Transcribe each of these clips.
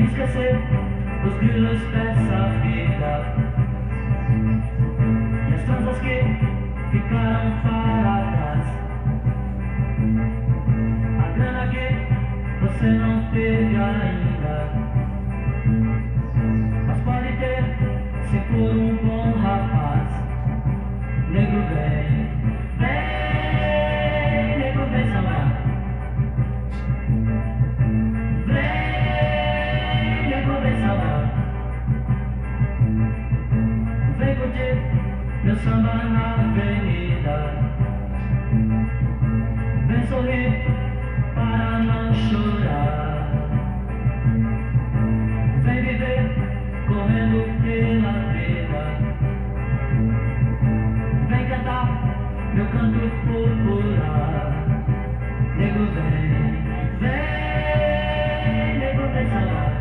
esquecer os grilos dessa vida e as transas que ficaram para trás. A grana que você não teve ainda, mas pode ter se for um bom rapaz. Nego vem, vem, nego vem sambar. Vem, nego vem sambar. Vem curtir meu samba na avenida. Vem sorrir para não chorar. Vem viver correndo pela vida. Vem cantar meu canto popular. Nego vem, vem, nego vem sambar.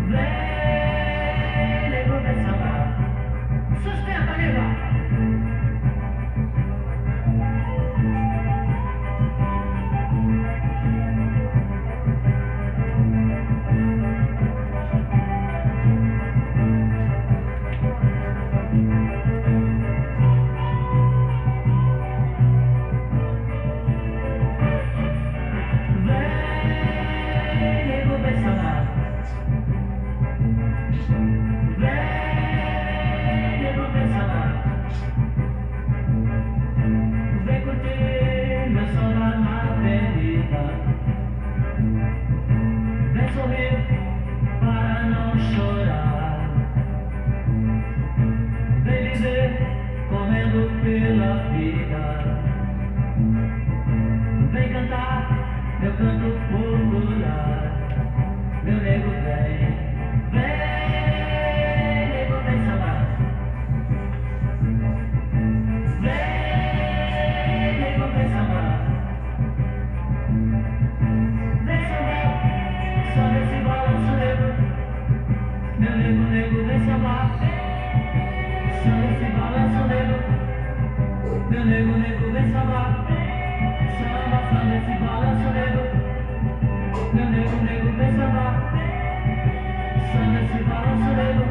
Vem, nego vem sambar. Sustenta, nega! Pela vida, vem cantar meu canto popular. Meu nego vem, vem, nego vem sambar. Vem, nego vem sambar. Vem sambar, só nesse balanço nego. Meu nego vem sambar. Só nesse balanço nego. Meu nego vem sambar. Samba, samba, esse balanço nego. Meu nego vem sambar. Samba, esse balanço nego.